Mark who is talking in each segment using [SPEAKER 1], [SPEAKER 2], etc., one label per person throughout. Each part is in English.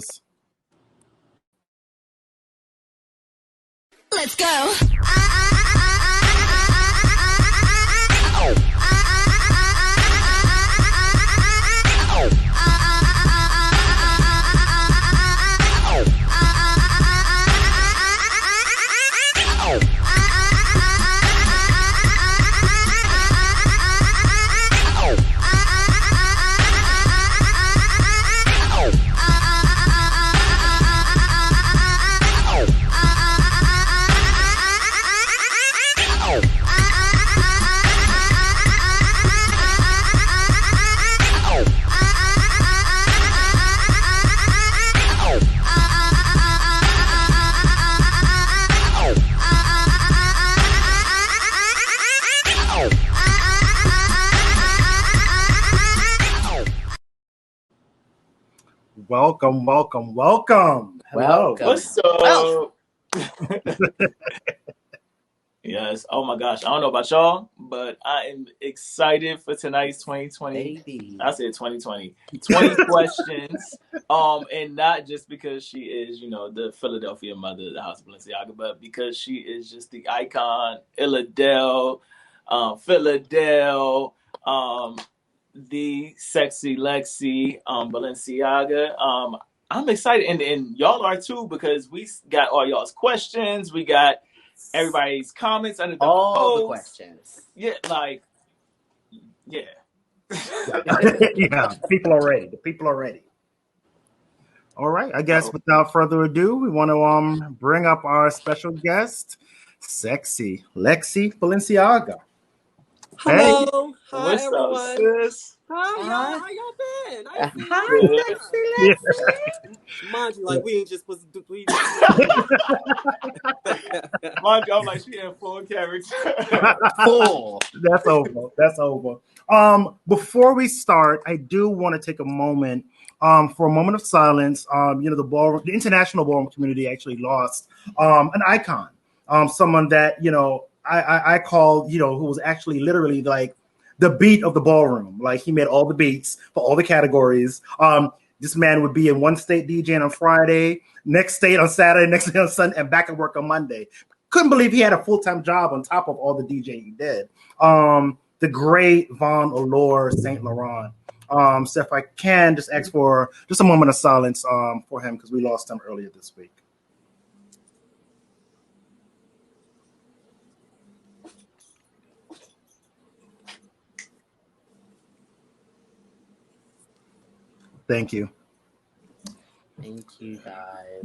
[SPEAKER 1] goes.
[SPEAKER 2] Let's go.
[SPEAKER 1] Welcome. Hello.
[SPEAKER 3] What's up? Yes. Oh my gosh. I don't know about y'all, but I am excited for tonight's 2020.
[SPEAKER 4] Baby.
[SPEAKER 3] I said 2020. 20 questions. And not just because she is, the Philadelphia mother of the House of Balenciaga, but because she is just the icon, Philadelphia, the sexy Lexy, Balenciaga. I'm excited, and y'all are too, because we got all y'all's questions. We got everybody's comments under the post.
[SPEAKER 4] The questions.
[SPEAKER 3] Yeah, yeah.
[SPEAKER 1] Yeah, people are ready. The people are ready. All right, I guess without further ado, we want to bring up our special guest, sexy Lexy Balenciaga.
[SPEAKER 5] Hello.
[SPEAKER 1] Hey.
[SPEAKER 5] Hi,
[SPEAKER 3] What's
[SPEAKER 5] everyone.
[SPEAKER 3] up, sis?
[SPEAKER 5] Hi, y'all. How y'all been?
[SPEAKER 4] Hi, sexy Lexy.
[SPEAKER 5] Mind you, like, we ain't just supposed to do.
[SPEAKER 3] Mind you, I'm like, she in full character.
[SPEAKER 4] Full.
[SPEAKER 1] That's over. Before we start, I do want to take a moment for a moment of silence. The international ballroom community actually lost an icon, someone that I call who was actually literally like the beat of the ballroom. Like, he made all the beats for all the categories. This man would be in one state DJing on Friday, next state on Saturday, next state on Sunday, and back at work on Monday. Couldn't believe he had a full-time job on top of all the DJing he did. The great Von Allure Saint Laurent. So if I can just ask for just a moment of silence for him, because we lost him earlier this week. Thank you.
[SPEAKER 4] Thank you, guys.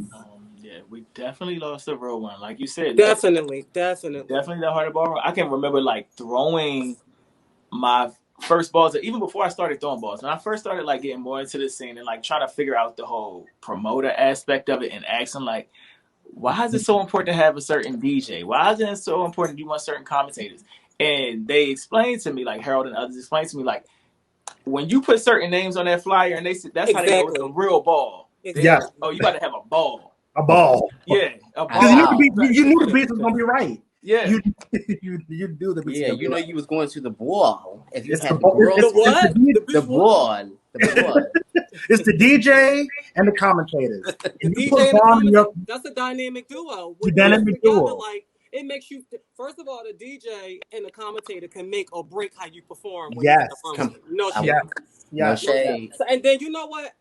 [SPEAKER 3] Yeah, we definitely lost the real one. Like you said.
[SPEAKER 5] Definitely.
[SPEAKER 3] Definitely the heart of ballroom. I can remember throwing my first balls, even before I started throwing balls. When I first started getting more into the scene and trying to figure out the whole promoter aspect of it, and asking why is it so important to have a certain DJ? Why is it so important you want certain commentators? And they explained to me, Harold and others explained to me, when you put certain names on that flyer, and that's exactly how they know it's a real ball.
[SPEAKER 1] Yeah.
[SPEAKER 3] Oh, you got to have a ball.
[SPEAKER 1] A ball.
[SPEAKER 3] Yeah, a ball.
[SPEAKER 1] Because you knew the beat was gonna be right.
[SPEAKER 3] Yeah.
[SPEAKER 1] You do the beat.
[SPEAKER 4] Yeah, you was going to the ball. If you
[SPEAKER 1] It's
[SPEAKER 4] had
[SPEAKER 1] the
[SPEAKER 4] the girls,
[SPEAKER 5] The what?
[SPEAKER 4] the ball.
[SPEAKER 1] It's the DJ and the commentators.
[SPEAKER 5] The
[SPEAKER 1] And you
[SPEAKER 5] DJ
[SPEAKER 1] put
[SPEAKER 5] and the
[SPEAKER 1] Vaughn in your-
[SPEAKER 5] commentator, that's a dynamic duo.
[SPEAKER 1] The dynamic duo.
[SPEAKER 5] It makes you, first of all, the DJ and the commentator can make or break how you perform. When
[SPEAKER 1] Yes.
[SPEAKER 5] you're at the function. No shit.
[SPEAKER 1] Yeah.
[SPEAKER 4] No shade.
[SPEAKER 5] And then you know what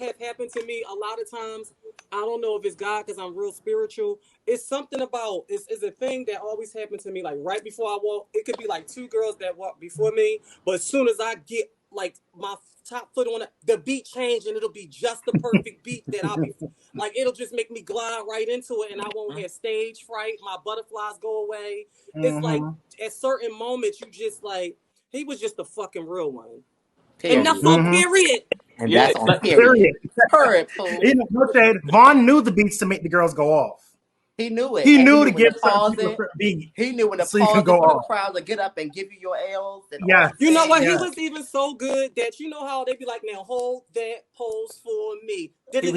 [SPEAKER 5] have happened to me a lot of times. I don't know if it's God, because I'm real spiritual. It's something about it's a thing that always happened to me. Right before I walk, it could be two girls that walk before me, but as soon as I get my top foot on it, the beat change, and it'll be just the perfect beat that I'll be it'll just make me glide right into it, and I won't have stage fright. My butterflies go away.
[SPEAKER 1] Mhm.
[SPEAKER 5] It's at certain moments you just he was just a fucking real one.
[SPEAKER 4] Period.
[SPEAKER 5] And that's on period.
[SPEAKER 4] And that's on period. Period.
[SPEAKER 1] No shade. Vaughn knew the beats to make the girls go off.
[SPEAKER 4] He knew it.
[SPEAKER 1] He
[SPEAKER 4] And
[SPEAKER 1] knew to
[SPEAKER 4] when
[SPEAKER 1] give
[SPEAKER 4] to pause
[SPEAKER 1] certain
[SPEAKER 4] it.
[SPEAKER 1] people a beat.
[SPEAKER 4] He knew when to
[SPEAKER 1] So you
[SPEAKER 4] pause
[SPEAKER 1] can
[SPEAKER 4] it
[SPEAKER 1] go
[SPEAKER 4] for the
[SPEAKER 1] off.
[SPEAKER 4] crowd to get up and give you your L's. And
[SPEAKER 1] Yeah.
[SPEAKER 4] all
[SPEAKER 5] You know what?
[SPEAKER 1] Yeah.
[SPEAKER 5] He was even so good that how they be now hold that pose for me. But then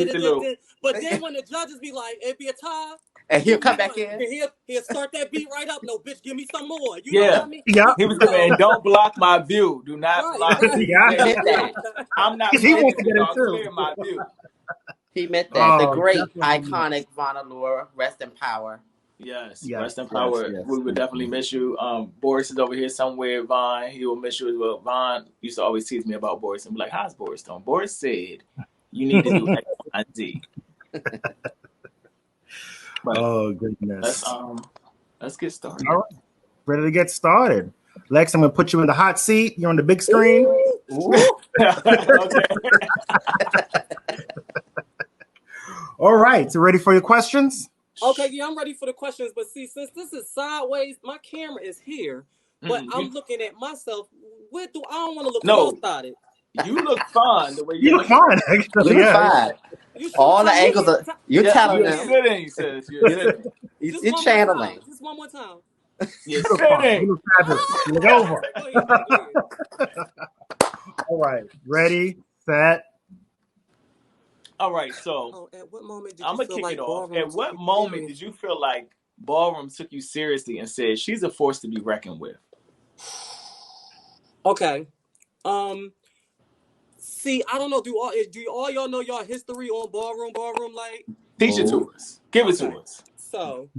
[SPEAKER 5] when the judges be it'd be a tie.
[SPEAKER 4] And he'll come back in.
[SPEAKER 5] He'll start that beat right up. No, bitch, give me some more. You know
[SPEAKER 3] Yeah.
[SPEAKER 5] what I mean?
[SPEAKER 1] Yeah.
[SPEAKER 3] He was saying, "Don't block my view. Do not block."
[SPEAKER 5] Right.
[SPEAKER 1] Yeah.
[SPEAKER 4] Hit that.
[SPEAKER 3] I'm not.
[SPEAKER 1] He wants to get
[SPEAKER 3] dog.
[SPEAKER 1] into it.
[SPEAKER 3] Clear my view.
[SPEAKER 4] He meant that. The
[SPEAKER 1] Oh,
[SPEAKER 4] great,
[SPEAKER 1] definitely
[SPEAKER 4] iconic Von Allure, rest in power.
[SPEAKER 3] Yes,
[SPEAKER 1] yes,
[SPEAKER 3] rest in
[SPEAKER 1] yes,
[SPEAKER 3] power.
[SPEAKER 1] yes.
[SPEAKER 3] We would definitely miss you. Boris is over here somewhere. Vaughn, he will miss you as well. Vaughn used to always tease me about Boris and be like, "How's Boris doing?" Boris said, "You need to do X, Y, and Z." But
[SPEAKER 1] Oh goodness.
[SPEAKER 3] let's get started.
[SPEAKER 1] All right, ready to get started. Lex, I'm gonna put you in the hot seat. You're on the big screen.
[SPEAKER 4] Ooh.
[SPEAKER 3] Okay.
[SPEAKER 1] All right, so ready for your questions?
[SPEAKER 5] Okay, yeah, I'm ready for the questions. But see, since this is sideways, my camera is here, but I'm looking at myself. I don't want to look cross-eyed.
[SPEAKER 3] You look fine the way
[SPEAKER 1] You
[SPEAKER 3] you're
[SPEAKER 1] look
[SPEAKER 3] looking.
[SPEAKER 1] fine, actually.
[SPEAKER 4] You look
[SPEAKER 1] Yeah.
[SPEAKER 4] fine.
[SPEAKER 5] You sure
[SPEAKER 4] All the
[SPEAKER 5] tell me
[SPEAKER 4] angles are. You're telling
[SPEAKER 3] You're
[SPEAKER 4] them.
[SPEAKER 3] sitting, sis. You're sitting.
[SPEAKER 4] You're channeling.
[SPEAKER 5] Just one more time.
[SPEAKER 3] You're
[SPEAKER 1] You look fine.
[SPEAKER 3] sitting.
[SPEAKER 1] You look fabulous. You look over.
[SPEAKER 5] Go ahead.
[SPEAKER 1] All right, ready, set.
[SPEAKER 3] All right, so
[SPEAKER 5] At what moment did
[SPEAKER 3] I'm
[SPEAKER 5] you
[SPEAKER 3] gonna
[SPEAKER 5] feel
[SPEAKER 3] kick
[SPEAKER 5] like
[SPEAKER 3] it off.
[SPEAKER 5] ballroom
[SPEAKER 3] At what
[SPEAKER 5] took you
[SPEAKER 3] moment did
[SPEAKER 5] serious?
[SPEAKER 3] you feel like Ballroom took you seriously and said she's a force to be reckoned with?
[SPEAKER 5] Okay. See, I don't know. Do all y'all know y'all history on ballroom like?
[SPEAKER 3] Teach it to us. Give it to us.
[SPEAKER 5] So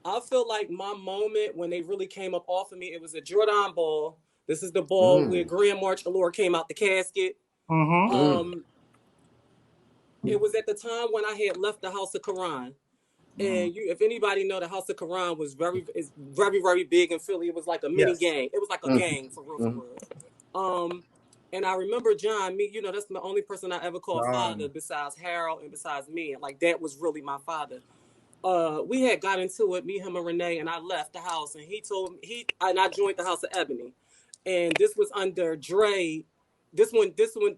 [SPEAKER 5] I feel like my moment when they really came up off of me, it was a Jordan ball. This is the ball where Grand March Allure came out the casket.
[SPEAKER 1] Mm-hmm.
[SPEAKER 5] It was at the time when I had left the House of Quran. And if anybody know, the House of Quran was very, very big in Philly. It was like a mini gang. It was like a gang for real. And I remember John, that's the only person I ever called father besides Harold and besides me. Like that was really my father. We had got into it, me, him, and Renee, and I left the house, and I joined the House of Ebony, and this was under Dre. This one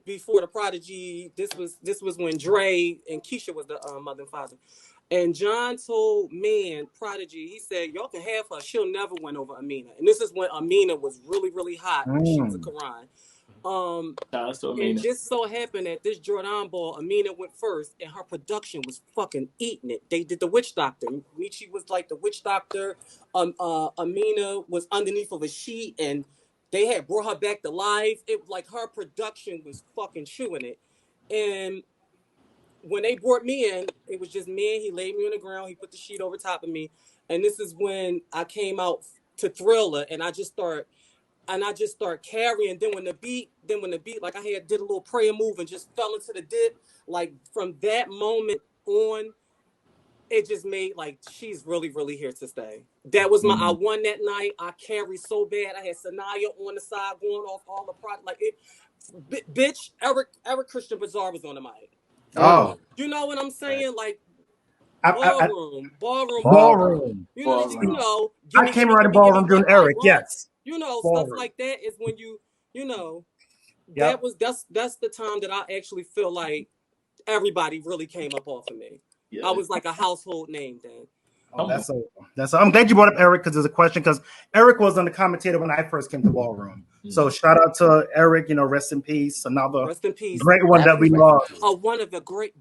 [SPEAKER 5] before the Prodigy. This was when Dre and Keisha was the mother and father. And John told Prodigy, he said, y'all can have her. She'll never win over Amina. And this is when Amina was really, really hot. She was a Quran. And just so happened that this Jordan ball, Amina went first, and her production was fucking eating it. They did the witch doctor. Michi was like the witch doctor. Amina was underneath of a sheet, and they had brought her back to life. It like her production was fucking chewing it. And when they brought me in, it was just me. He laid me on the ground. He put the sheet over top of me, and this is when I came out to Thriller, and I just start carrying. Then when the beat, like I did a little prayer move and just fell into the dip. Like from that moment on, it just made like she's really, really here to stay. That was I won that night. I carried so bad. I had Sanaya on the side going off all the product. Like it, bitch. Eric Christian Bazaar was on the mic.
[SPEAKER 1] Oh,
[SPEAKER 5] you know what I'm saying? Like ballroom.
[SPEAKER 1] I came around the ballroom doing Eric. Yes.
[SPEAKER 5] Stuff like that is when that's the time that I actually feel like everybody really came up off of me. I was like a household name then.
[SPEAKER 1] I'm glad you brought up Eric because there's a question because Eric was on the commentator when I first came to Ballroom. So shout out to Eric, rest in peace. Another great one that we lost.
[SPEAKER 5] One of the greats.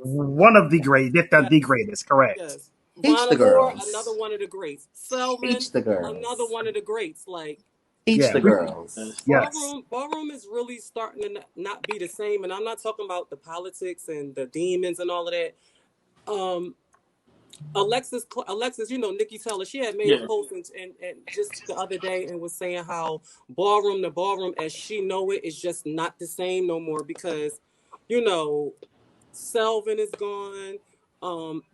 [SPEAKER 1] One of the great, if not the greatest, correct.
[SPEAKER 5] Yes.
[SPEAKER 4] Teach the girls.
[SPEAKER 5] Another one of the greats. Selvin,
[SPEAKER 4] Teach the girls.
[SPEAKER 5] Another one of the greats. Like
[SPEAKER 4] teach the girls.
[SPEAKER 5] Ballroom is really starting to not be the same, and I'm not talking about the politics and the demons and all of that. Alexis, Nikki Teller, she had made a post and just the other day and was saying how the ballroom as she know it is just not the same no more because, Selvin is gone.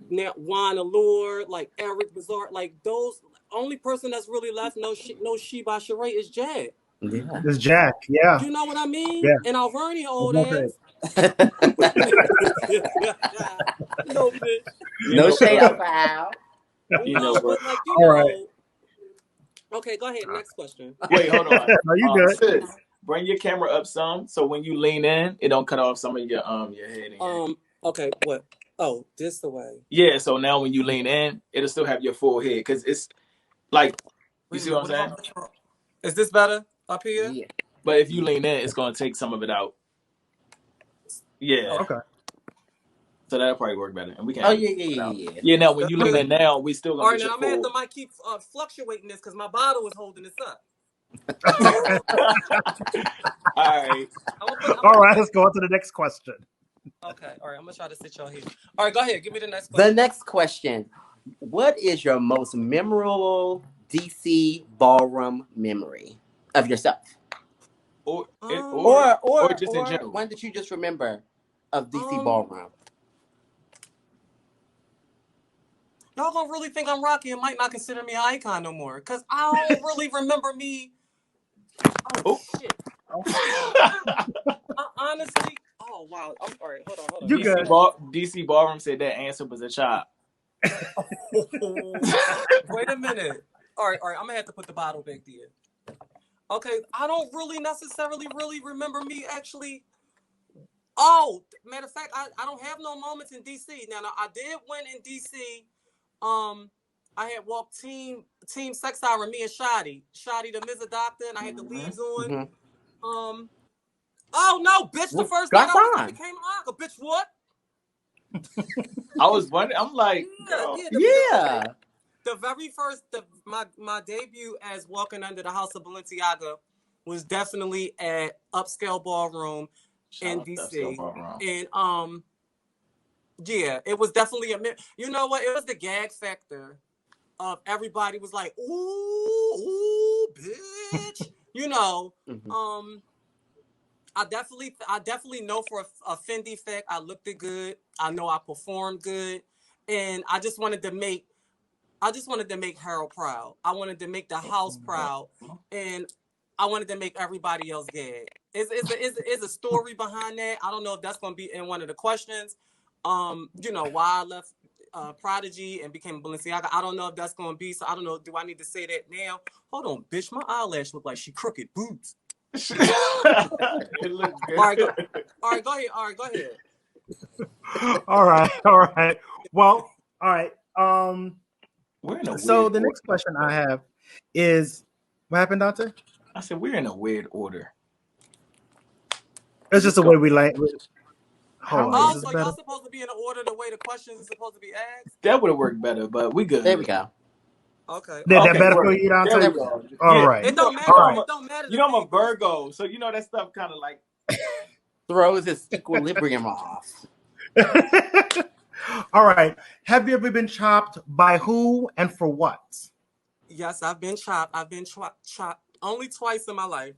[SPEAKER 5] Now Juan Allure, like Eric Bazaar, like those only person that's really left no she by Sheree is Jack.
[SPEAKER 4] Yeah.
[SPEAKER 1] It's Jack, yeah.
[SPEAKER 5] You know what I mean?
[SPEAKER 1] Yeah.
[SPEAKER 5] And Alvernia old ass. No bitch.
[SPEAKER 4] No shade out for Al.
[SPEAKER 5] But like
[SPEAKER 1] all right.
[SPEAKER 5] Okay, go ahead. Next question.
[SPEAKER 3] Wait, hold on.
[SPEAKER 1] No, you good.
[SPEAKER 3] Sis, bring your camera up some so when you lean in, it don't cut off some of your head.
[SPEAKER 5] Okay, what? Oh, this the way.
[SPEAKER 3] Yeah, so now when you lean in, it'll still have your full head because it's like you see what I'm saying?
[SPEAKER 5] Is this better up here?
[SPEAKER 4] Yeah.
[SPEAKER 3] But if you lean in, it's gonna take some of it out. Yeah.
[SPEAKER 1] Okay.
[SPEAKER 3] So that'll probably work better, and we can.
[SPEAKER 4] Oh yeah.
[SPEAKER 3] Yeah. Now when you lean in now, we still gonna.
[SPEAKER 5] All right, now I'm gonna have the mic keep fluctuating this because my bottle is holding this up.
[SPEAKER 3] All right.
[SPEAKER 1] All right. Let's go on to the next question.
[SPEAKER 5] Okay, all right. I'm gonna try to sit y'all here. All right, go ahead. Give me the next
[SPEAKER 4] The
[SPEAKER 5] question.
[SPEAKER 4] next question. What is your most memorable DC ballroom memory of yourself?
[SPEAKER 3] Or
[SPEAKER 4] Or
[SPEAKER 3] just in general.
[SPEAKER 4] one that you just remember of DC
[SPEAKER 5] Um,
[SPEAKER 4] ballroom.
[SPEAKER 5] y'all gonna really think I'm Rocky and might not consider me an icon no more, cause I don't really remember me. Oh shit! Honestly, oh wow. I'm all right. Hold on.
[SPEAKER 1] You good?
[SPEAKER 3] DC Ballroom said that answer was a chop.
[SPEAKER 5] Wait a minute. All right. I'm gonna have to put the bottle back there. Okay, I don't really necessarily really remember me actually. Oh, matter of fact, I don't have no moments in DC. Now I did win in DC. I had walked team sex siren, me and Shotty the Mrs. Doctor, and I had the leaves on.
[SPEAKER 4] Mm-hmm.
[SPEAKER 5] Oh no, bitch! The first night I became a bitch. What?
[SPEAKER 3] I was wondering. I'm like,
[SPEAKER 4] Yeah.
[SPEAKER 5] The very first, my debut as walking under the house of Balenciaga was definitely at Upscale Ballroom in DC, and yeah, it was definitely you know what? It was the gag factor of everybody was like, ooh, bitch, you know.
[SPEAKER 4] Mm-hmm.
[SPEAKER 5] I definitely know for a Fendi fact I looked it good. I know I performed good, and I just wanted to make Harold proud. I wanted to make the house proud, and I wanted to make everybody else gag. It's a story behind that. I don't know if that's going to be in one of the questions. You know why I left Prodigy and became Balenciaga. I don't know if that's going to be. So I don't know. Do I need to say that now? Hold on, bitch. My eyelash look like she crooked boots.
[SPEAKER 3] It looks good.
[SPEAKER 5] All right, go ahead.
[SPEAKER 1] All right. Well, all right.
[SPEAKER 3] We're in a
[SPEAKER 1] So
[SPEAKER 3] weird
[SPEAKER 1] the next question I have is, what happened, Dante?
[SPEAKER 3] I said we're in a weird order.
[SPEAKER 1] It's just the way we like.
[SPEAKER 3] Hold
[SPEAKER 1] on.
[SPEAKER 5] Oh, so y'all supposed to be in the order the way the questions are supposed to be asked?
[SPEAKER 3] That would have worked better, but we good.
[SPEAKER 4] There we go.
[SPEAKER 5] Okay.
[SPEAKER 1] Did that better for you, Dante?
[SPEAKER 3] There we go.
[SPEAKER 1] All right.
[SPEAKER 5] It don't matter.
[SPEAKER 1] All right.
[SPEAKER 5] It don't matter.
[SPEAKER 3] You know I'm a Virgo, so you know that stuff kind of like
[SPEAKER 4] throws his equilibrium off.
[SPEAKER 1] All right. Have you ever been chopped? By who and for what?
[SPEAKER 5] Yes, I've been chopped. I've been chopped only twice in my life.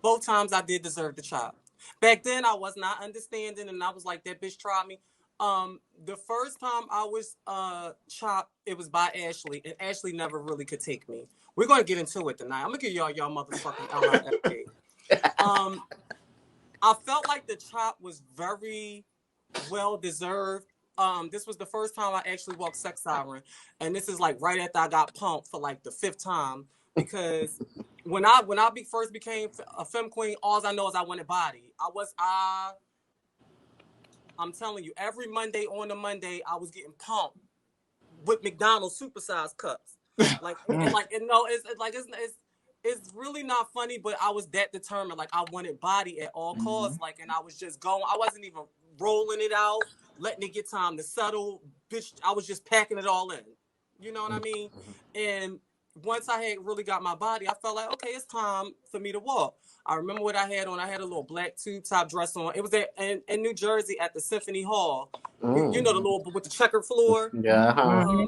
[SPEAKER 5] Both times I did deserve the chop. Back then I was not understanding, and I was like, that bitch tried me. The first time I was chopped, it was by Ashley, and Ashley never really could take me. We're gonna get into it tonight. I'm gonna give y'all motherfucking LIFA. I felt like the chop was very well deserved. This was the first time I actually walked sex siren, and this is like right after I got pumped for like the 5th time, because when I first became a femme queen, all I know is I wanted body. I'm telling you, every Monday on a Monday I was getting pumped with McDonald's supersized cups. It's really not funny, but I was that determined. Like I wanted body at all costs. Like, and I was just going. I wasn't even rolling it out, letting it get time to settle. Bitch, I was just packing it all in. You know what I mean? And once I had really got my body, I felt like, okay, it's time for me to walk. I remember what I had on. I had a little black tube top dress on. It was in New Jersey at the Symphony Hall. You know, the little with the checkered floor.
[SPEAKER 4] Yeah.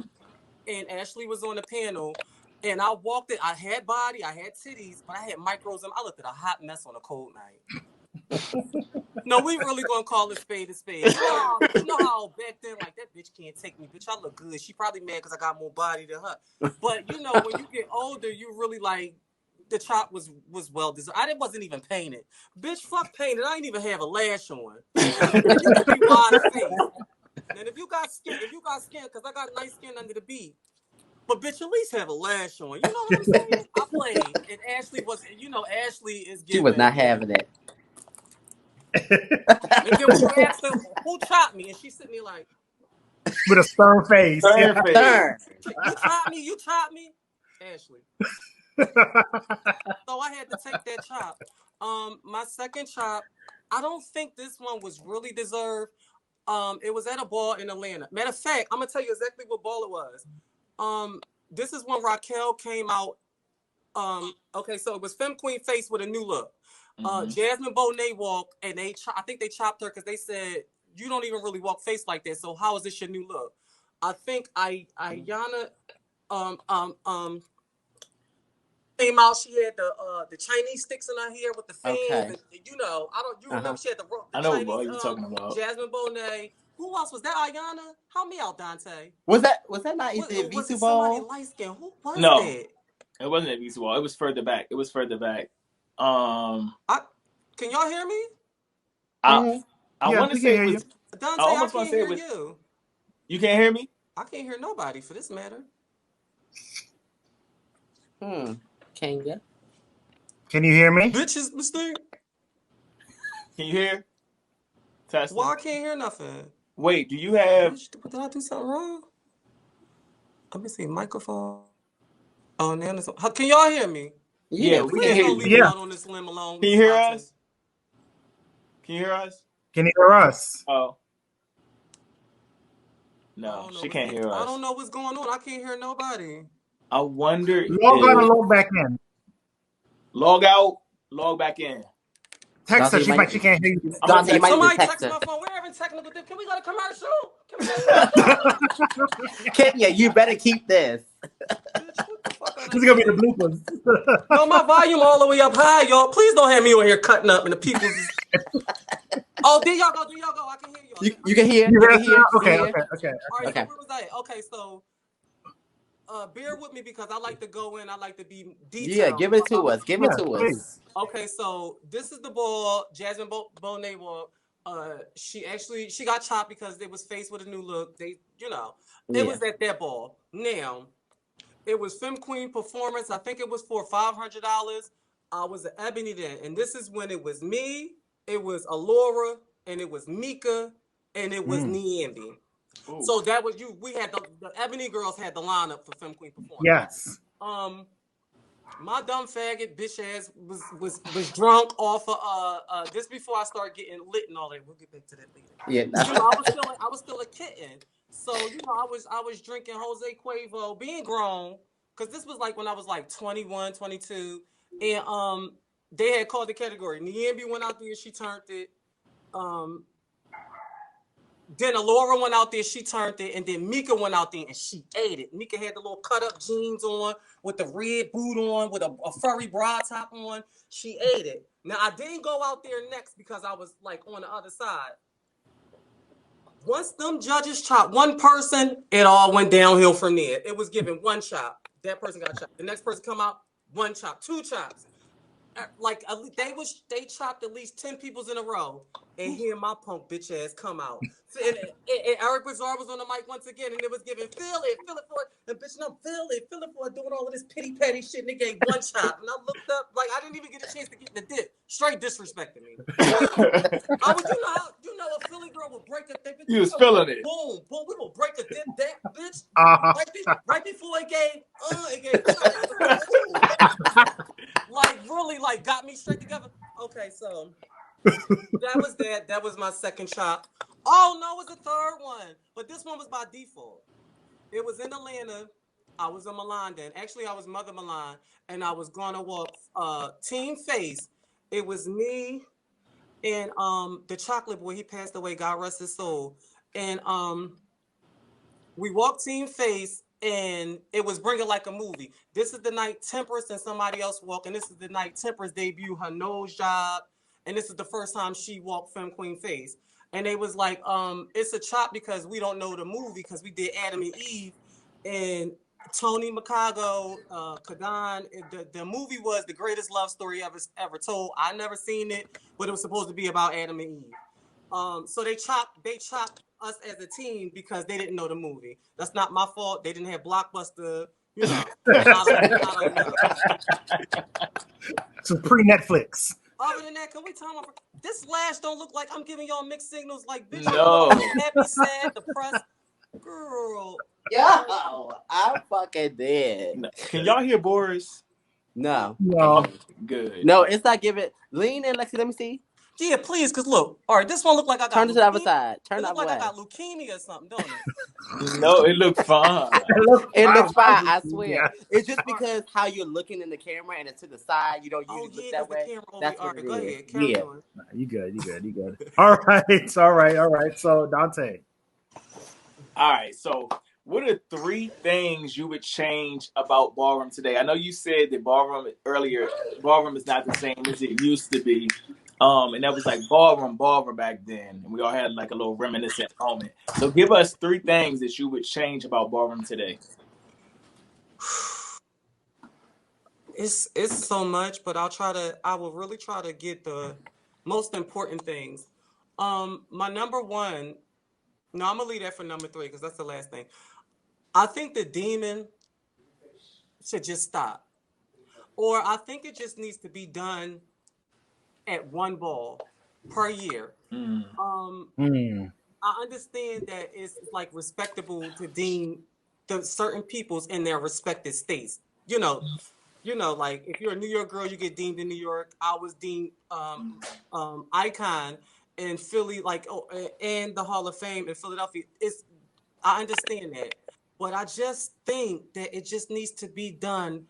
[SPEAKER 5] And Ashley was on the panel. And I walked it. I had body, I had titties, but I had micros, and I looked at a hot mess on a cold night. No, we really gonna call it spade a spade. You know how back then, like, that bitch can't take me. Bitch, I look good. She probably mad because I got more body than her. But you know, when you get older, you really like the chop was well deserved. I wasn't even painted. Bitch, fuck painted. I ain't even have a lash on. And you can be wide face. And if you got skin, because I got nice skin under the bead. But bitch, at least have a lash on. You know what I'm saying? I played, and Ashley was. You know, Ashley is giving.
[SPEAKER 4] She was not having it.
[SPEAKER 5] And then when you asked her who chopped me, and she's sitting there like
[SPEAKER 1] with a stern face.
[SPEAKER 3] Stern face.
[SPEAKER 5] You chopped me, Ashley. So I had to take that chop. My second chop, I don't think this one was really deserved. It was at a ball in Atlanta. Matter of fact, I'm gonna tell you exactly what ball it was. This is when Raquel came out. Okay, so it was Femme Queen Face with a new look. Jasmine Bonet walked, and I think they chopped her because they said you don't even really walk face like that. So how is this your new look? I think Ayana came out. She had the Chinese sticks in her hair with the fans.
[SPEAKER 4] Okay.
[SPEAKER 5] And, you remember she had the
[SPEAKER 3] I know
[SPEAKER 5] Chinese.
[SPEAKER 3] what you're talking about.
[SPEAKER 5] Jasmine Bonet. Who else was that? Ayana? Help me out, Dante.
[SPEAKER 4] Was that not
[SPEAKER 5] Was
[SPEAKER 4] the Visu
[SPEAKER 5] it
[SPEAKER 4] Ball?
[SPEAKER 5] somebody light skin? Who was
[SPEAKER 3] No.
[SPEAKER 5] that?
[SPEAKER 3] It wasn't at Visa Wall. It was further back.
[SPEAKER 5] Can y'all hear me?
[SPEAKER 3] I want to say it was.
[SPEAKER 5] Dante,
[SPEAKER 3] I almost
[SPEAKER 5] can't
[SPEAKER 3] want to say
[SPEAKER 5] hear
[SPEAKER 3] it was.
[SPEAKER 5] you.
[SPEAKER 3] You can't hear me?
[SPEAKER 5] I can't hear nobody for this matter.
[SPEAKER 4] Kenya.
[SPEAKER 1] Can you hear me?
[SPEAKER 5] Bitches mistake.
[SPEAKER 3] Can you hear? Testing.
[SPEAKER 5] Well, I can't hear nothing.
[SPEAKER 3] Wait, do you have?
[SPEAKER 5] Did I do something wrong? Let me see. Microphone. Oh, now can y'all hear me?
[SPEAKER 3] Yeah, we can hear you.
[SPEAKER 5] Leave me out on this limb alone.
[SPEAKER 3] Can you hear us? Can you hear us?
[SPEAKER 1] Can you hear us?
[SPEAKER 3] Oh. No, she can't hear us.
[SPEAKER 5] I don't know what's going on. I can't hear nobody.
[SPEAKER 3] I wonder.
[SPEAKER 1] Log out and log back in.
[SPEAKER 3] Log out, log back in.
[SPEAKER 1] Text her. She can't hear you.
[SPEAKER 5] Somebody text my phone. We're having technical difficulties. Can we go to commercial?
[SPEAKER 4] Kenya, you better keep this.
[SPEAKER 1] This is gonna be the bloopers.
[SPEAKER 5] No, my volume all the way up high, y'all. Please don't have me on here cutting up and the people. Oh, there y'all go. I can hear y'all.
[SPEAKER 4] You can hear.
[SPEAKER 1] Okay.
[SPEAKER 5] All right, so where was I? Okay, so bear with me because I like to go in. I like to be detailed.
[SPEAKER 4] Yeah, give it to us. Give it to us.
[SPEAKER 5] Okay, so this is the ball. Jasmine Bonet wall. She got chopped because they was faced with a new look. It was at that ball. Now, it was Femme Queen performance. I think it was for $500. I was an Ebony then, and this is when it was me. It was Alora, and it was Mika, and it was Niambi. So that was you. We had the Ebony girls had the lineup for Femme Queen performance.
[SPEAKER 1] Yes.
[SPEAKER 5] My dumb faggot bitch ass was drunk off of just before I started getting lit and all that. We'll get back to that later.
[SPEAKER 4] Yeah.
[SPEAKER 5] I was still a kitten. So I was drinking Jose Cuervo, being grown, because this was like when I was like 21, 22, and they had called the category. Niambi went out there, she turned it. Then Alora went out there, she turned it, and then Mika went out there and she ate it. Mika had the little cut-up jeans on with the red boot on, with a furry bra top on. She ate it. Now, I didn't go out there next because I was like on the other side. Once them judges chopped one person, it all went downhill from there. It was given one chop. That person got chopped. The next person come out, one chop, two chops. Like they chopped at least 10 peoples in a row, and here my punk bitch ass come out. And Eric Bizarre was on the mic once again, and it was giving feel it for it, and bitch, no feel it for it, doing all of this pity patty shit, and they gave one chop, and I looked up like I didn't even get a chance to get the dip. Straight disrespecting me. I was, a Philly girl would break a thing.
[SPEAKER 3] You was feeling it.
[SPEAKER 5] Boom, we will break a dip, that bitch. Right before it gave. Like really, like got me straight together. Okay, so that was that. That was my second chop. Oh no, it was the third one, but this one was by default. It was in Atlanta. I was in Milan then. Actually, I was Mother Milan, and I was gonna walk Team Face. It was me and the Chocolate Boy. He passed away. God rest his soul. And we walked Team Face. And it was Bring It Like a Movie. This is the night Temperance and somebody else walked. And this is the night Temperance debuted her nose job. And this is the first time she walked Femme Queen Face. And they was like, it's a chop because we don't know the movie because we did Adam and Eve. And Tony Makago, Kadan, the movie was the greatest love story ever told. I never seen it, but it was supposed to be about Adam and Eve. So they chopped us as a team because they didn't know the movie. That's not my fault. They didn't have Blockbuster. I don't know.
[SPEAKER 1] So pre-Netflix.
[SPEAKER 5] Other than that, can we talk about this lash? Don't look like I'm giving y'all mixed signals. Like bitch,
[SPEAKER 3] no.
[SPEAKER 5] Happy, sad, depressed, girl.
[SPEAKER 4] Yo, I fucking did.
[SPEAKER 3] Can y'all hear Boris?
[SPEAKER 4] No.
[SPEAKER 3] Good.
[SPEAKER 4] No, it's not giving. Lean in, Lexy. Let me see.
[SPEAKER 5] Yeah, please, cause look, all right, this one look like I got
[SPEAKER 4] Turn to the other
[SPEAKER 5] leukemia.
[SPEAKER 4] side. Turn
[SPEAKER 5] It
[SPEAKER 4] the
[SPEAKER 5] look
[SPEAKER 4] other
[SPEAKER 5] like I
[SPEAKER 4] way.
[SPEAKER 5] got leukemia or something, don't it?
[SPEAKER 3] No, it looked fine.
[SPEAKER 4] It looks fine, I
[SPEAKER 1] Yeah.
[SPEAKER 4] swear. It's just because how you're looking in the camera and it's to the side, you don't
[SPEAKER 5] Oh
[SPEAKER 4] usually look
[SPEAKER 5] yeah,
[SPEAKER 4] that
[SPEAKER 5] cause the
[SPEAKER 4] way.
[SPEAKER 5] camera over.
[SPEAKER 4] That's
[SPEAKER 5] All
[SPEAKER 4] what
[SPEAKER 5] right,
[SPEAKER 4] it
[SPEAKER 5] go
[SPEAKER 4] is.
[SPEAKER 5] ahead, carry
[SPEAKER 4] Yeah.
[SPEAKER 5] on.
[SPEAKER 1] You good. All right. So Dante.
[SPEAKER 3] All right, so what are three things you would change about ballroom today? I know you said that ballroom is not the same as it used to be. And that was like ballroom back then, and we all had like a little reminiscent moment. So give us three things that you would change about ballroom today.
[SPEAKER 5] It's so much, but I will really try to get the most important things. My number one, no, I'm gonna leave that for number three because that's the last thing. I think the demon should just stop. Or I think it just needs to be done at one ball per year.
[SPEAKER 3] Mm.
[SPEAKER 5] Um,
[SPEAKER 1] Mm.
[SPEAKER 5] I understand that it's like respectable to deem the certain peoples in their respected states. Like if you're a New York girl, you get deemed in New York. I was deemed Icon in Philly, and the Hall of Fame in Philadelphia. I understand that, but I just think that it just needs to be done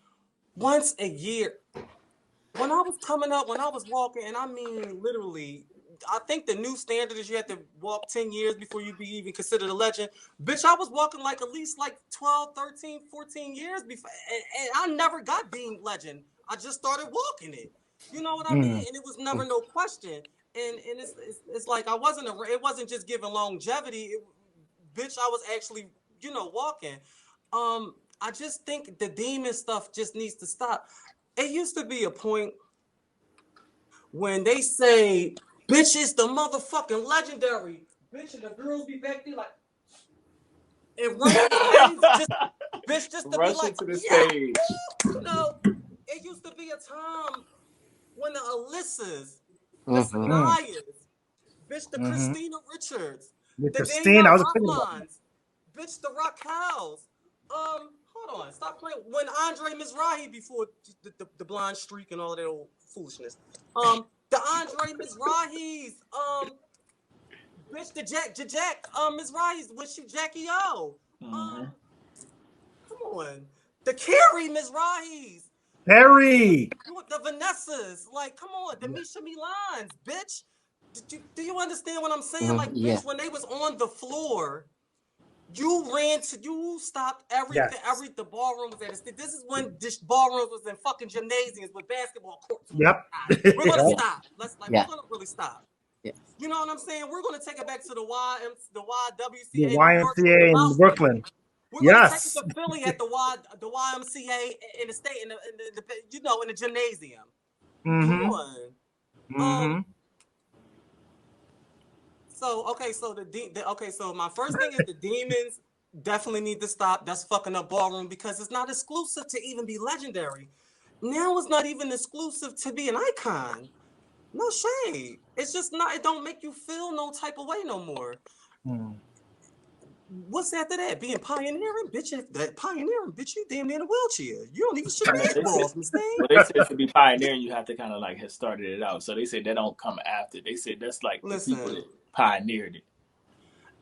[SPEAKER 5] once a year. When I was coming up, when I was walking, and I mean literally, I think the new standard is you have to walk 10 years before you be even considered a legend. Bitch, I was walking like at least like 12, 13, 14 years before, and I never got deemed legend. I just started walking it. You know what I mean?
[SPEAKER 1] Mm.
[SPEAKER 5] And it was never no question. And it's like it wasn't just giving longevity. Bitch, I was actually, walking. I just think the demon stuff just needs to stop. It used to be a point when they say, bitch is the motherfucking legendary. Bitch, and the girls be back there like, and run on stage, just to be
[SPEAKER 3] Rushing
[SPEAKER 5] like,
[SPEAKER 3] to the
[SPEAKER 5] yeah,
[SPEAKER 3] stage.
[SPEAKER 5] it used to be a time when the Alyssas, the
[SPEAKER 4] Mm-hmm.
[SPEAKER 1] Mm.
[SPEAKER 5] Sanayas, bitch, the
[SPEAKER 1] Mm-hmm.
[SPEAKER 5] Christina Richards,
[SPEAKER 1] With
[SPEAKER 5] the
[SPEAKER 1] Christine, I
[SPEAKER 5] Danielle
[SPEAKER 1] was opinion about that.
[SPEAKER 5] Hoffmans, bitch, the Raquels. Hold on, stop playing. When Andre Mizrahi before the blind streak and all of that old foolishness. The Andre Mizrahis, bitch, the Jack, Mizrahis, wish you Jackie O.
[SPEAKER 3] Mm-hmm.
[SPEAKER 5] Um, come on, the Carrie Mizrahis.
[SPEAKER 1] Perry.
[SPEAKER 5] The Vanessas, like, come on, the Misha Milans, bitch. Do you understand what I'm saying?
[SPEAKER 4] Mm-hmm.
[SPEAKER 5] Like,
[SPEAKER 4] Yeah.
[SPEAKER 5] bitch, when they was on the floor, you stopped everything.
[SPEAKER 1] Yes.
[SPEAKER 5] The ballroom was at a. This is when this ballroom was in fucking gymnasiums with basketball courts.
[SPEAKER 1] Yep.
[SPEAKER 5] We're gonna
[SPEAKER 1] Yep.
[SPEAKER 4] Yeah.
[SPEAKER 5] stop. We're
[SPEAKER 4] Yeah.
[SPEAKER 5] gonna really stop.
[SPEAKER 4] Yeah.
[SPEAKER 5] You know what I'm saying? We're gonna take it back to the
[SPEAKER 1] The
[SPEAKER 5] YWCA New York with the
[SPEAKER 1] YMCA in
[SPEAKER 5] mouse thing.
[SPEAKER 1] Brooklyn.
[SPEAKER 5] We're gonna take it
[SPEAKER 1] Yes.
[SPEAKER 5] to Philly at the YMCA in the state in the gymnasium. Come
[SPEAKER 1] Mm-hmm.
[SPEAKER 5] on.
[SPEAKER 1] Mm-hmm.
[SPEAKER 5] So my first thing is the demons definitely need to stop. That's fucking up ballroom because it's not exclusive to even be legendary. Now it's not even exclusive to be an icon. No shade. It's just not. It don't make you feel no type of way no more.
[SPEAKER 1] Mm.
[SPEAKER 5] What's after that? Being pioneering, bitch. That pioneering, bitch. You damn near in a wheelchair. You don't even should
[SPEAKER 3] No,
[SPEAKER 5] need
[SPEAKER 3] they said,
[SPEAKER 5] balls, Mustang.
[SPEAKER 3] well, they said to be pioneering, you have to kind of like have started it out. So they said that don't come after. They said that's like the people
[SPEAKER 5] Listen,
[SPEAKER 3] that pioneered it.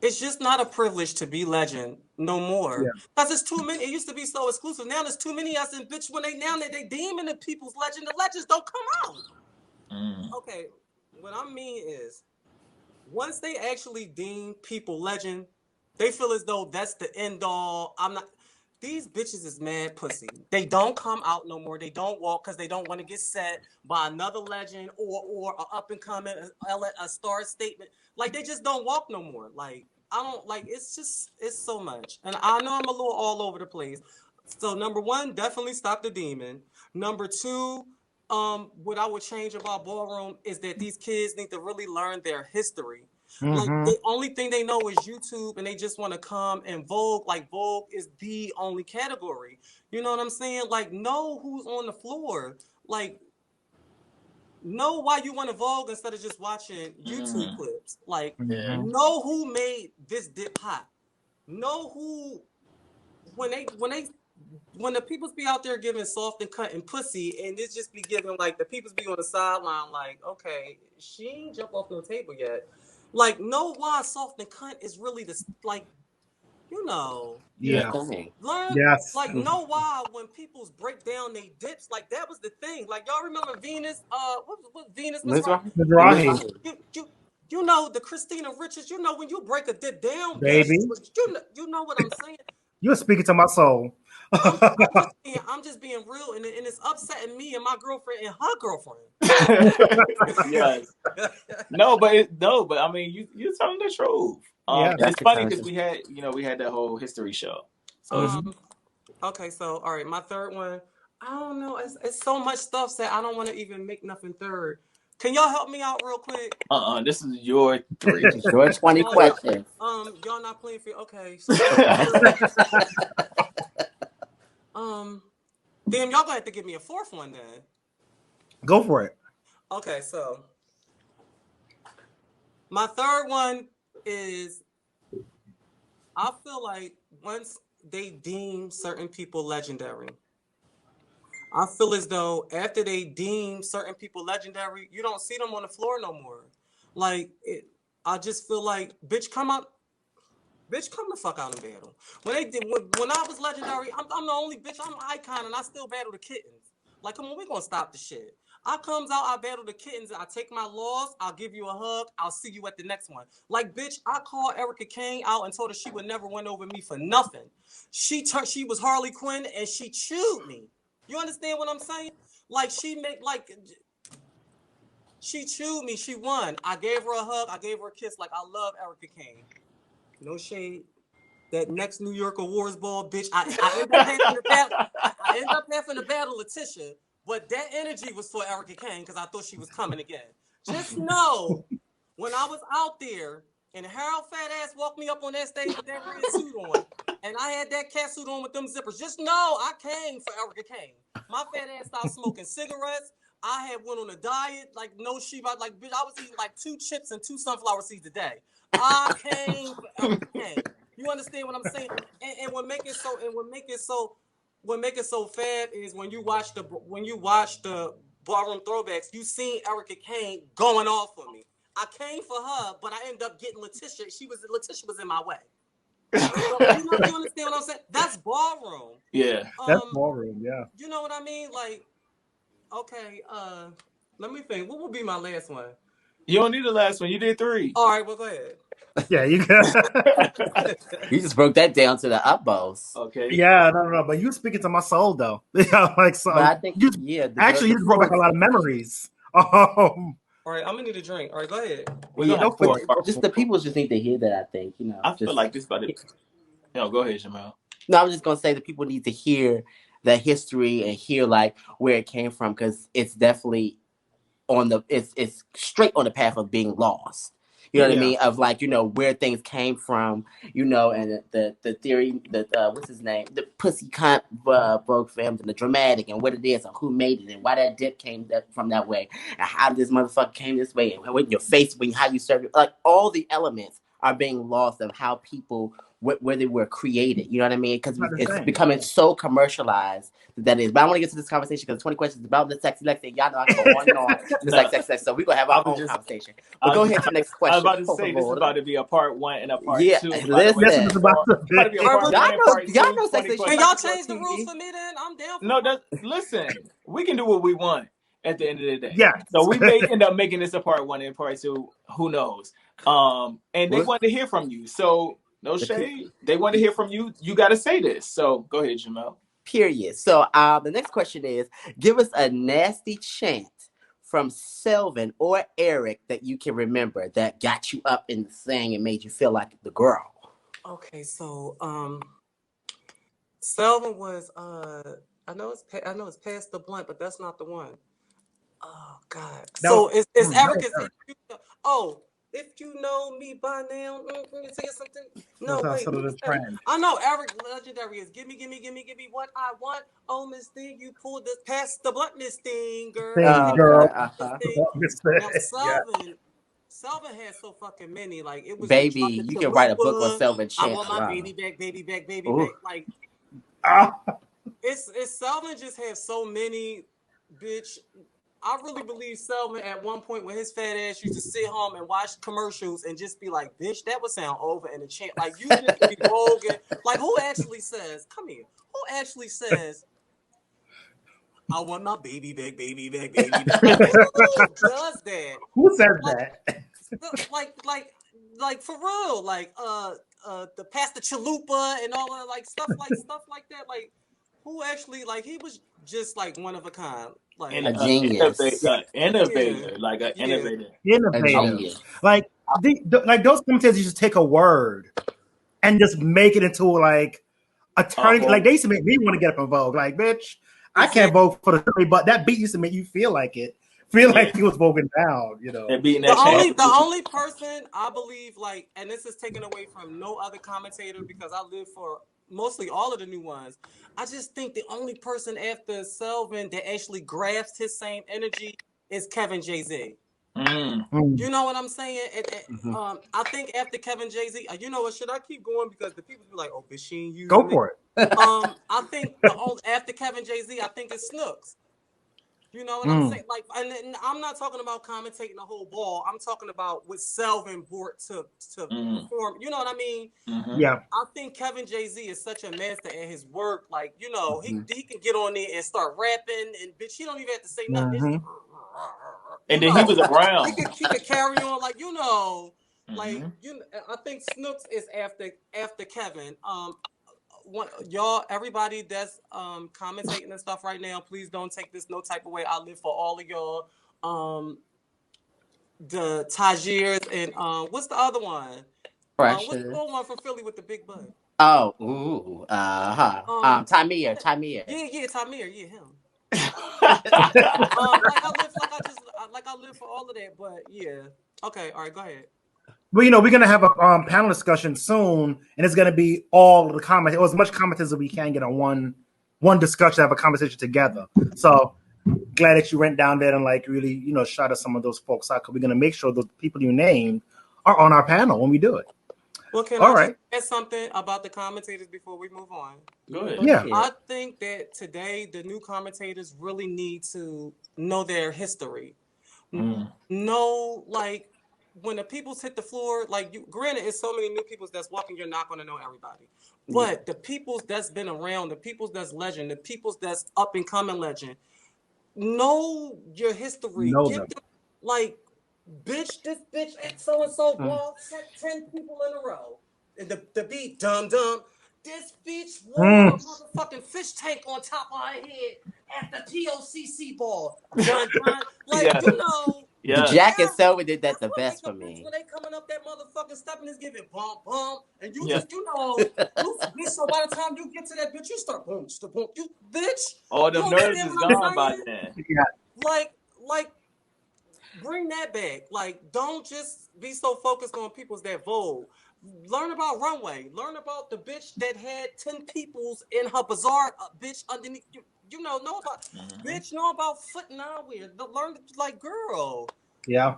[SPEAKER 5] it's just not a privilege to be legend no more.
[SPEAKER 1] Yeah.
[SPEAKER 5] Because it's too many. It used to be so exclusive. Now there's too many of us, and bitch, when they deeming the people's legend, the legends don't come out.
[SPEAKER 3] Mm.
[SPEAKER 5] Okay, what I mean is, once they actually deem people legend, they feel as though that's the end all. I'm not. These bitches is mad pussy. They don't come out no more. They don't walk because they don't want to get set by another legend or a up and coming a star statement. Like they just don't walk no more. Like I don't like. It's so much, and I know I'm a little all over the place. So number one, definitely stop the demon. Number two, what I would change about ballroom is that these kids need to really learn their history. Like
[SPEAKER 1] Mm-hmm.
[SPEAKER 5] the only thing they know is YouTube, and they just want to come and Vogue. Like Vogue is the only category. You know what I'm saying? Like know who's on the floor. Like know why you want to Vogue instead of just watching YouTube
[SPEAKER 3] Mm.
[SPEAKER 5] clips. Like
[SPEAKER 3] Yeah.
[SPEAKER 1] Mm-hmm.
[SPEAKER 5] know who made this dip hot. Know who when they when the peoples be out there giving soft and cutting pussy, and this just be giving like the peoples be on the sideline, like, okay, she ain't jump off the table yet. Like, know why soft and cunt is really the like, you know.
[SPEAKER 1] Yeah.
[SPEAKER 4] Thing.
[SPEAKER 5] Learn,
[SPEAKER 1] Yes.
[SPEAKER 5] like, know why when people's break down they dips, like that was the thing. Like, y'all remember Venus? What Venus?
[SPEAKER 1] Mizrahi.
[SPEAKER 5] You know the Christina Richards. You know when you break a dip down,
[SPEAKER 1] Baby.
[SPEAKER 5] you know what I'm saying.
[SPEAKER 1] You're speaking to my soul.
[SPEAKER 5] I'm just being real, and it's upsetting me and my girlfriend and her girlfriend.
[SPEAKER 3] Yes. No, but I mean, you're telling the truth.
[SPEAKER 1] Yeah.
[SPEAKER 3] And it's funny because we had that whole history show. So
[SPEAKER 5] Okay, so all right, my third one. I don't know. It's so much stuff that I don't want to even make nothing third. Can y'all help me out real quick?
[SPEAKER 3] This is your 3.
[SPEAKER 4] Your 20 questions.
[SPEAKER 5] Y'all not playing for okay. So, damn, y'all gonna have to give me a fourth one then.
[SPEAKER 1] Go for it.
[SPEAKER 5] Okay, so my third one is I feel like once they deem certain people legendary, I feel as though after they deem certain people legendary, you don't see them on the floor no more. Like, I just feel like, bitch, come the fuck out and battle. When I was legendary, I'm the only bitch. I'm Icon, and I still battle the kittens. Like, come on, we gonna stop the shit. I comes out, I battle the kittens, I take my loss, I'll give you a hug, I'll see you at the next one. Like, bitch, I called Erica Kane out and told her she would never win over me for nothing. She was Harley Quinn, and she chewed me. You understand what I'm saying? Like, she chewed me, she won. I gave her a hug, I gave her a kiss. Like, I love Erica Kane. No shade. That next New York Awards ball, bitch. I end up having to battle Letitia, but that energy was for Erica Kane because I thought she was coming again. Just know, when I was out there and Harold Fat Ass walked me up on that stage with that red suit on, and I had that cat suit on with them zippers, just know I came for Erica Kane. My fat ass started smoking cigarettes. I had went on a diet, like no Shiva, like bitch, I was eating like 2 chips and 2 sunflower seeds a day. I came for Erica Kane. You understand what I'm saying? And what make it so fab is when you watch the ballroom throwbacks, you seen Erica Kane going off for me. I came for her, but I ended up getting Letitia. Letitia was in my way. You understand what I'm saying? That's ballroom.
[SPEAKER 3] Yeah.
[SPEAKER 1] That's ballroom, yeah.
[SPEAKER 5] You know what I mean? Like, okay, let me think. What would be my last one?
[SPEAKER 3] You don't need the last one. You did 3.
[SPEAKER 5] All right, well, go ahead.
[SPEAKER 1] Yeah, you can.
[SPEAKER 4] You just broke that down to the utmost.
[SPEAKER 3] Okay.
[SPEAKER 1] Yeah, no. But you speaking to my soul, though. Yeah, like so.
[SPEAKER 4] But I think,
[SPEAKER 1] you
[SPEAKER 4] the
[SPEAKER 1] brought back a lot of memories.
[SPEAKER 5] All right, I'm gonna need a drink. All right, go ahead.
[SPEAKER 4] Just the people just need to hear that. I think
[SPEAKER 3] I feel like this about it. No, go ahead, Jamal.
[SPEAKER 4] No, I was just gonna say the people need to hear the history and hear like where it came from because it's definitely it's straight on the path of being lost. You know what I mean? Of like, where things came from, and the theory that, what's his name? The pussy cunt broke films and the dramatic and what it is and who made it and why that dip came from that way and how this motherfucker came this way and when your face, how you serve it. Like all the elements are being lost of how people, where they were created. You know what I mean? Because it's becoming so commercialized that is. But I want to get to this conversation because 20 questions about the sexy Lexy. Y'all know I can go on and on. Just sex. So we're going to have our own conversation. But go ahead to the next question.
[SPEAKER 3] I was about to say, this is about to be a part 1 and a part 2.
[SPEAKER 4] Listen.
[SPEAKER 1] This is about to be
[SPEAKER 3] a part 1 and part 2.
[SPEAKER 4] Y'all know sex.
[SPEAKER 5] Can y'all change the rules for me then? I'm down for
[SPEAKER 3] listen, we can do what we want at the end of the day.
[SPEAKER 1] Yeah.
[SPEAKER 3] So we may end up making this a part 1 and part 2. Who knows? And they want to hear from you. So no shade. They want to hear from you. You got to say this. So go ahead, Jamal.
[SPEAKER 4] Period. So the next question is, give us a nasty chant from Selvin or Eric that you can remember that got you up in the thing and made you feel like the girl.
[SPEAKER 5] Okay, so Selvin was I know it's past the blunt, but that's not the one. Oh God. So it's Erica's. If you know me by now, can you say something? No, wait. I know Eric legendary is give me what I want. Oh, Miss Thing, you pulled this past the blunt, Miss Thing, girl.
[SPEAKER 1] Now,
[SPEAKER 5] Selvin has so fucking many. Like it was.
[SPEAKER 4] Baby, you can write a book on Selvin chant.
[SPEAKER 5] I want my baby back. Like it's Selvin just has so many, bitch. I really believe Selvin at one point when his fat ass used to sit home and watch commercials and just be like, bitch, that would sound over in the chant. Like, you just be bogan. Like, who actually says, come here, who actually says, I want my baby back, baby back, baby back. Like, who does that?
[SPEAKER 1] Who says
[SPEAKER 5] Like,
[SPEAKER 1] that?
[SPEAKER 5] like for real, like the Pastor Chalupa and all of stuff like that. Like, who actually, like, he was just like one of a kind, like
[SPEAKER 4] a genius,
[SPEAKER 3] innovator, like an innovator,
[SPEAKER 4] a genius.
[SPEAKER 1] Like like those commentators used to take a word and just make it into like a turning. Like they used to make me want to get up and vote. Like, bitch, I can't vote for the jury, but that beat used to make you feel like it. Feel like he was voting down, you know.
[SPEAKER 5] The only person I believe, like, and this is taken away from no other commentator because I live for mostly all of the new ones. I just think the only person after Selvin that actually grasps his same energy is Kevin Jay-Z. You know what I'm saying? I think after Kevin Jay-Z, you know what? Should I keep going because the people be like, "Oh, but she ain't using
[SPEAKER 1] Go for it."
[SPEAKER 5] I think after Kevin Jay-Z, I think it's Snooks. You know what I'm saying? Like, and I'm not talking about commentating the whole ball. I'm talking about what Selvin brought to perform. You know what I mean?
[SPEAKER 1] Yeah.
[SPEAKER 5] I think Kevin Jay-Z is such a master at his work. Like, you know, he can get on there and start rapping, and bitch, he don't even have to say nothing.
[SPEAKER 3] And then he was around.
[SPEAKER 5] He could carry on, like, you know, like, you know, I think Snooks is after Kevin. Y'all, everybody that's commentating and stuff right now, please don't take this no type of way. I live for all of y'all. The Tajirs and what's the other one? What's the old one from Philly with the big butt?
[SPEAKER 4] Oh, ooh, Tamir.
[SPEAKER 5] Yeah, Tamir, yeah, him. I live for all of that, but yeah. Okay, all right, go ahead.
[SPEAKER 1] Well, you know, we're gonna have a panel discussion soon, and it's gonna be all the comments, or as much comments as we can get on one discussion, have a conversation together. So glad that you went down there and like really, you know, shot at some of those folks out because we're gonna make sure those people you named are on our panel when we do it.
[SPEAKER 5] Well, can I just add something about the commentators before we move on?
[SPEAKER 3] Go ahead.
[SPEAKER 1] Yeah.
[SPEAKER 5] I think that today the new commentators really need to know their history. Know, like, when the peoples hit the floor, like, granted, it's so many new peoples that's walking, you're not going to know everybody. But the peoples that's been around, the peoples that's legend, the peoples that's up and coming legend, know your history. Like, bitch, this bitch and so and so ball set 10 people in a row. And the beat, dum. This bitch wore a motherfucking fish tank on top of her head at the TOCC ball. Dun. Like, you know.
[SPEAKER 4] The Jack and Selvin did that the best for me.
[SPEAKER 5] When they coming up that motherfucking stepping is giving bump, and you just, you know, you, so by the time you get to that bitch, you start boom, you bitch.
[SPEAKER 3] All the nerves is gone by then.
[SPEAKER 5] Like, bring that back. Like, don't just be so focused on people's that vogue. Learn about runway. Learn about the bitch that had 10 peoples in her bazaar, bitch underneath you. You know about bitch, know about foot and eyewear. Learn, like, girl.
[SPEAKER 1] Yeah.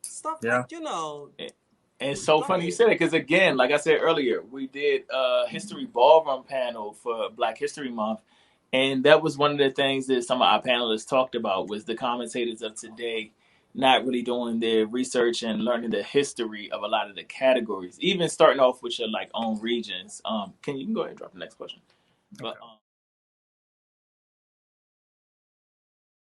[SPEAKER 5] Stuff like, you know.
[SPEAKER 3] And it's so funny you said it because, again, like I said earlier, we did a history ballroom panel for Black History Month. And that was one of the things that some of our panelists talked about was the commentators of today not really doing their research and learning the history of a lot of the categories, even starting off with your like own regions. You can go ahead and drop the next question. But